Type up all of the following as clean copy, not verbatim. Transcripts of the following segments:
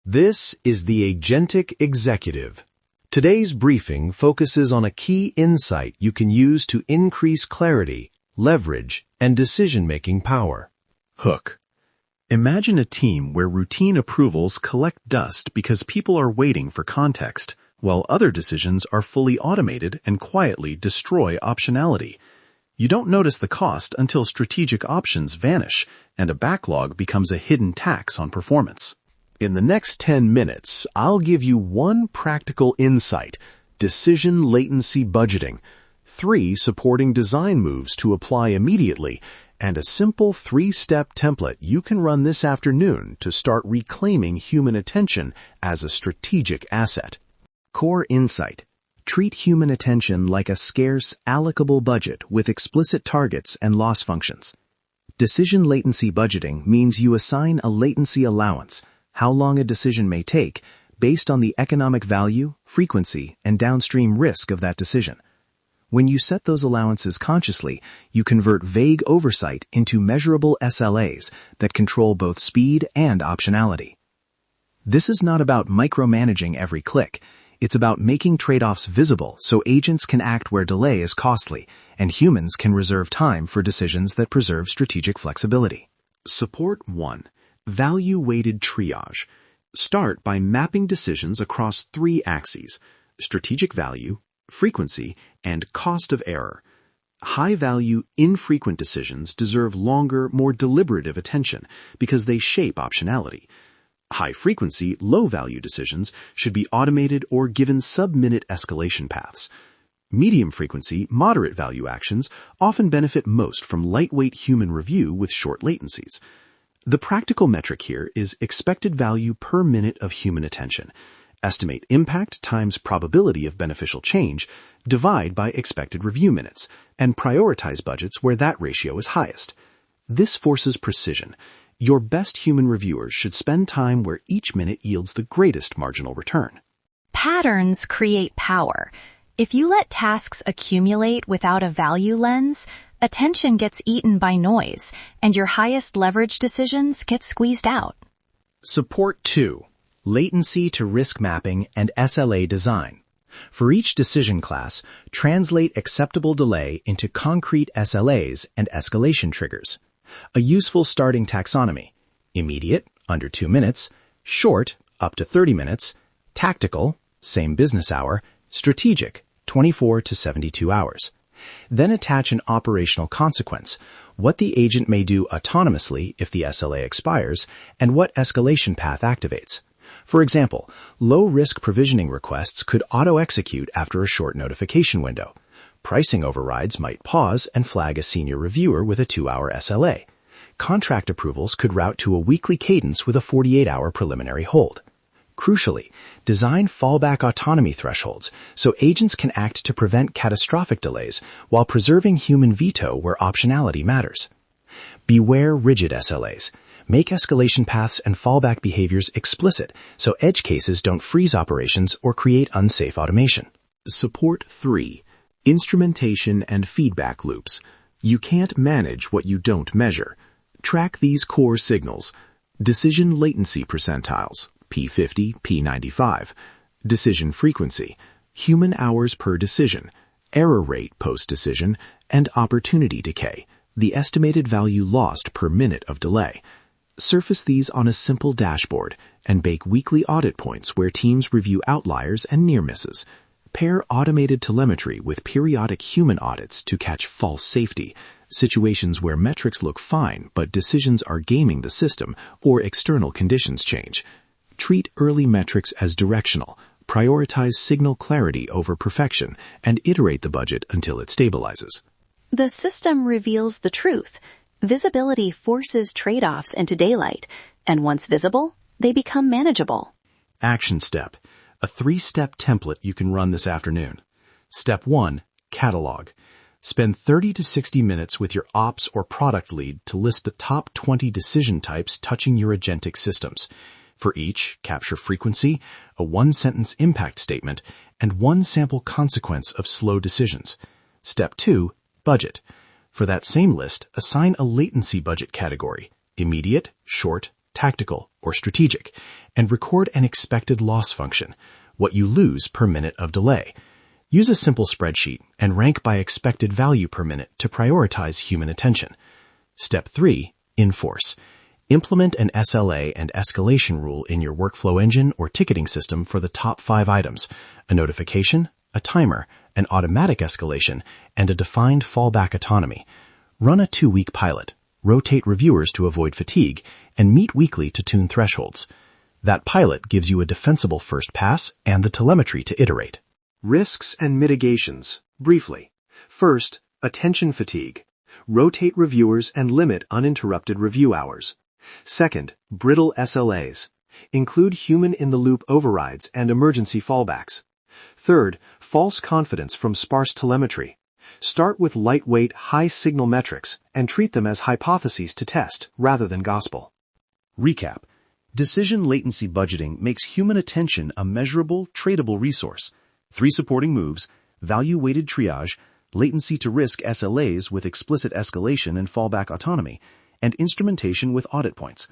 This is the Agentic Executive. Today's briefing focuses on a key insight you can use to increase clarity, leverage, and decision-making power. Hook. Imagine a team where routine approvals collect dust because people are waiting for context, while other decisions are fully automated and quietly destroy optionality. You don't notice the cost until strategic options vanish and a backlog becomes a hidden tax on performance. In the next 10 minutes, I'll give you one practical insight: decision latency budgeting, 3 supporting design moves to apply immediately, and a simple 3-step template you can run this afternoon to start reclaiming human attention as a strategic asset. Core insight: treat human attention like a scarce, allocable budget with explicit targets and loss functions. Decision latency budgeting means you assign a latency allowance, how long a decision may take, based on the economic value, frequency, and downstream risk of that decision. When you set those allowances consciously, you convert vague oversight into measurable SLAs that control both speed and optionality. This is not about micromanaging every click. It's about making trade-offs visible so agents can act where delay is costly, and humans can reserve time for decisions that preserve strategic flexibility. Support 1. Value-weighted triage. Start by mapping decisions across 3 axes: strategic value, frequency, and cost of error. High-value, infrequent decisions deserve longer, more deliberative attention because they shape optionality. High-frequency, low-value decisions should be automated or given sub-minute escalation paths. Medium-frequency, moderate-value actions often benefit most from lightweight human review with short latencies. The practical metric here is expected value per minute of human attention. Estimate impact times probability of beneficial change, divide by expected review minutes, and prioritize budgets where that ratio is highest. This forces precision. Your best human reviewers should spend time where each minute yields the greatest marginal return. Patterns create power. If you let tasks accumulate without a value lens, attention gets eaten by noise, and your highest leverage decisions get squeezed out. Support 2. Latency to risk mapping and SLA design. For each decision class, translate acceptable delay into concrete SLAs and escalation triggers. A useful starting taxonomy: immediate, under 2 minutes; short, up to 30 minutes; tactical, same business hour; strategic, 24 to 72 hours. Then attach an operational consequence: what the agent may do autonomously if the SLA expires, and what escalation path activates. For example, low-risk provisioning requests could auto-execute after a short notification window. Pricing overrides might pause and flag a senior reviewer with a 2-hour SLA. Contract approvals could route to a weekly cadence with a 48-hour preliminary hold. Crucially, design fallback autonomy thresholds so agents can act to prevent catastrophic delays while preserving human veto where optionality matters. Beware rigid SLAs. Make escalation paths and fallback behaviors explicit so edge cases don't freeze operations or create unsafe automation. Support 3. Instrumentation and feedback loops. You can't manage what you don't measure. Track these core signals: decision latency percentiles, P50, P95, decision frequency, human hours per decision, error rate post-decision, and opportunity decay, the estimated value lost per minute of delay. Surface these on a simple dashboard and bake weekly audit points where teams review outliers and near misses. Pair automated telemetry with periodic human audits to catch false safety, situations where metrics look fine but decisions are gaming the system or external conditions change. Treat early metrics as directional, prioritize signal clarity over perfection, and iterate the budget until it stabilizes. The system reveals the truth. Visibility forces trade-offs into daylight, and once visible, they become manageable. Action step: a 3-step template you can run this afternoon. Step 1. Catalog. Spend 30 to 60 minutes with your ops or product lead to list the top 20 decision types touching your agentic systems. For each, capture frequency, a 1-sentence impact statement, and 1 sample consequence of slow decisions. Step 2. Budget. For that same list, assign a latency budget category: immediate, short, tactical, or strategic, and record an expected loss function, what you lose per minute of delay. Use a simple spreadsheet and rank by expected value per minute to prioritize human attention. Step 3. Enforce. Implement an SLA and escalation rule in your workflow engine or ticketing system for the top 5 items: a notification, a timer, an automatic escalation, and a defined fallback autonomy. Run a 2-week pilot, rotate reviewers to avoid fatigue, and meet weekly to tune thresholds. That pilot gives you a defensible first pass and the telemetry to iterate. Risks and mitigations. Briefly. First, attention fatigue. Rotate reviewers and limit uninterrupted review hours. Second, brittle SLAs. Include human-in-the-loop overrides and emergency fallbacks. Third, false confidence from sparse telemetry. Start with lightweight, high-signal metrics and treat them as hypotheses to test rather than gospel. Recap. Decision latency budgeting makes human attention a measurable, tradable resource. 3 supporting moves: value-weighted triage, latency to risk SLAs with explicit escalation and fallback autonomy, and instrumentation with audit points.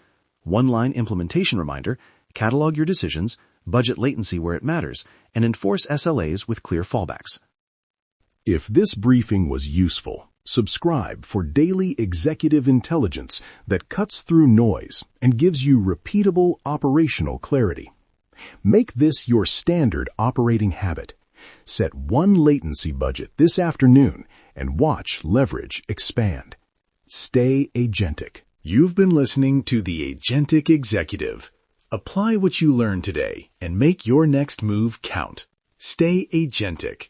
1-line implementation reminder: catalog your decisions, budget latency where it matters, and enforce SLAs with clear fallbacks. If this briefing was useful, subscribe for daily executive intelligence that cuts through noise and gives you repeatable operational clarity. Make this your standard operating habit. Set one latency budget this afternoon and watch leverage expand. Stay agentic. You've been listening to the Agentic Executive. Apply what you learned today and make your next move count. Stay agentic.